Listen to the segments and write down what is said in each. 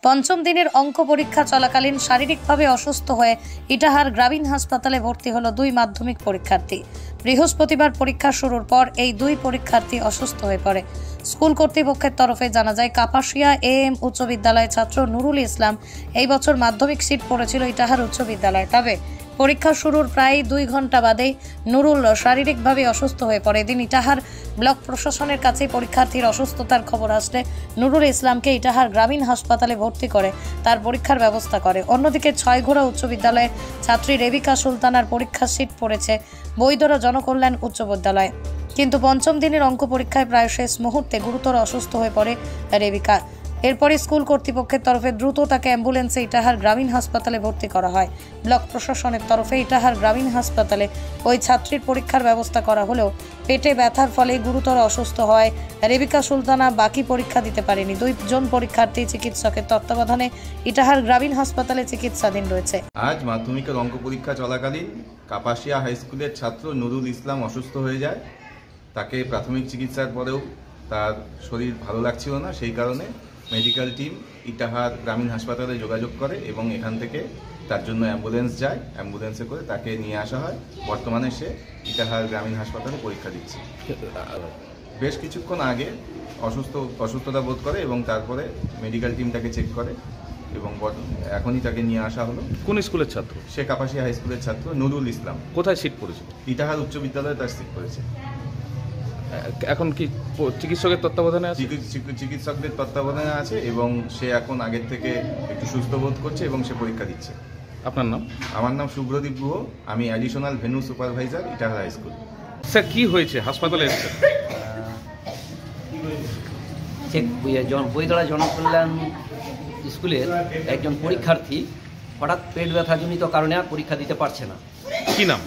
পঞ্চম দিনের অঙ্ক পরীক্ষা চলাকালীন শারীরিকভাবে অসুস্থ হয়ে ইটাহার গ্রামীণ হাসপাতালে ভর্তি হলো দুই মাধ্যমিক পরীক্ষার্থী। বৃহস্পতিবার পরীক্ষা শুরুর পর এই দুই পরীক্ষার্থী অসুস্থ হয়ে পড়ে। স্কুল কর্তৃপক্ষের তরফে জানা যায়, কাপাসিয়া AM উচ্চ বিদ্যালয়ের ছাত্র নুরুল ইসলাম এই বছর মাধ্যমিক সিট পড়েছিল ইটাহার উচ্চ বিদ্যালয়ে। তবে পরীক্ষা শুরুর প্রায় 2 ঘন্টা বাদেই নুরুল শারীরিকভাবে অসুস্থ হয়ে পড়ে। এদিন ইটাহার ব্লক প্রশাসনের কাছে পরীক্ষার্থীর অসুস্থতার খবর আসলে নুরুল ইসলামকে ইটাহার গ্রামীণ হাসপাতালে ভর্তি করে তার পরীক্ষার ব্যবস্থা করে। অন্যদিকে ছয়ঘোড়া উচ্চ বিদ্যালয়ের ছাত্রী রেবিকা সুলতানার পরীক্ষার সিট পড়েছে বৈদরা জনকল্যাণ উচ্চ বিদ্যালয়ে। কিন্তু পঞ্চম দিনের অঙ্ক পরীক্ষায় প্রায় শেষ মুহূর্তে গুরুতর অসুস্থ হয়ে পড়ে রেবিকা। এরপরে স্কুল কর্তৃপক্ষের তরফে দ্রুত তাকে অ্যাম্বুলেন্সে ইটাহার গ্রামীণ হাসপাতালে ভর্তি করা হয়। ব্লক প্রশাসনের তরফে ইটাহার গ্রামীণ হাসপাতালে ওই ছাত্রীর পরীক্ষার ব্যবস্থা করা হলেও পেটে ব্যথার ফলে গুরুতর অসুস্থ হয় রেবিকা সুলতানা বাকি পরীক্ষা দিতে পারেনি। 2 জন পরীক্ষার্থী চিকিৎসকের তত্ত্বাবধানে ইটাহার গ্রামীণ হাসপাতালে চিকিৎসাধীন রয়েছে। আজ মাধ্যমিকের অঙ্ক পরীক্ষা চলাকালীন কাপাসিয়া হাই স্কুলের ছাত্র নুরুল ইসলাম অসুস্থ হয়ে যায়। তাকে প্রাথমিক চিকিৎসার পরেও তার শরীর ভালো লাগছিল না, সেই কারণে মেডিকেল টিম ইটাহার গ্রামীণ হাসপাতালে যোগাযোগ করে এবং এখান থেকে তার জন্য অ্যাম্বুলেন্স যায়। অ্যাম্বুলেন্সে করে তাকে নিয়ে আসা হয়। বর্তমানে সে ইটাহার গ্রামীণ হাসপাতালে পরীক্ষা দিচ্ছে। বেশ কিছুক্ষণ আগে অসুস্থতা বোধ করে এবং তারপরে মেডিকেল টিম তাকে চেক করে এবং এখনই তাকে নিয়ে আসা হলো। কোন স্কুলের ছাত্র? সে কাপাসিয়া হাই স্কুলের ছাত্র নুরুল ইসলাম। কোথায় সিট পড়েছে? ইটাহার উচ্চ বিদ্যালয়ে তার সিট পড়েছে। এখন কি চিকিৎসকের তত্ত্বাবধানে আছে? চিকিৎসকদের তত্ত্বাবধানে আছে এবং সে এখন আগের থেকে একটু সুস্থ বোধ করছে এবং সে পরীক্ষা দিচ্ছে। আপনার নাম? আমার নাম শুভ্রদীপ গুহ, আমি additional venue supervisor Itahar high school. Sir, কি হয়েছে হাসপাতালে? বৈদরা জনকল্যাণ স্কুলের একজন পরীক্ষার্থী হঠাৎ পেট ব্যথাজনিত কারণে আর পরীক্ষা দিতে পারছে না। কি নাম?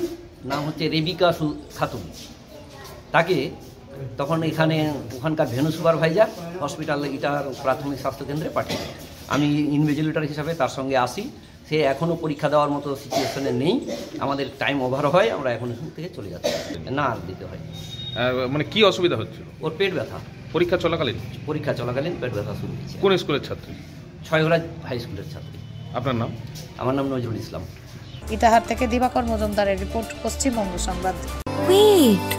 নাম হচ্ছে রেবিকা খাতুন। তাকে তখন ওখানকার ভেন্যু সুপারভাইজার হসপিটালে ইটাহার প্রাথমিক স্বাস্থ্যকেন্দ্রে পাঠিয়ে। আমি ইনভিজিলেটর হিসাবে তার সঙ্গে আসি। সে এখনও পরীক্ষা দেওয়ার মতো সিচুয়েশনে নেই। আমাদের টাইম ওভার হয়, আমরা এখন এখান থেকে চলে যাচ্ছি। না, আর দিতে হয়। মানে কি অসুবিধা হচ্ছে? ওর পেট ব্যথা। পরীক্ষা চলাকালীন পেট ব্যথা শুরু হয়েছে। কোন স্কুলের ছাত্রী? ছয়ঘোড়া হাই স্কুলের ছাত্রী। আপনার নাম? আমার নাম নজরুল ইসলাম। ইটাহার থেকে দিবাকর মজুমদারের রিপোর্ট, পশ্চিমবঙ্গ সংবাদ। Wait.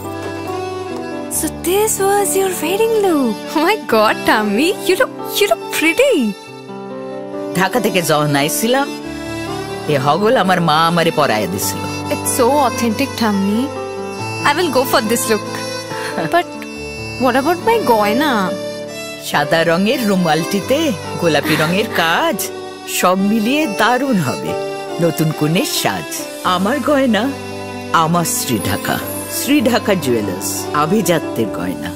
So this was your wedding look. Oh my god, Tammy, you look pretty. Dhaka থেকে যখন আইছিলাম এ হগল আমার মা আমারে পরাইয়া দিছিল। It's so authentic, Tammy. I will go for this look. But what about my goina? সাদা রঙের রুমালটিতে গোলাপি রঙের কাজ, সব মিলিয়ে দারুণ হবে নতুন কনের সাজ। আমার গয়না আমার শ্রী ঢাকা জুয়েলার্স, আভিজাত্যের গয়না।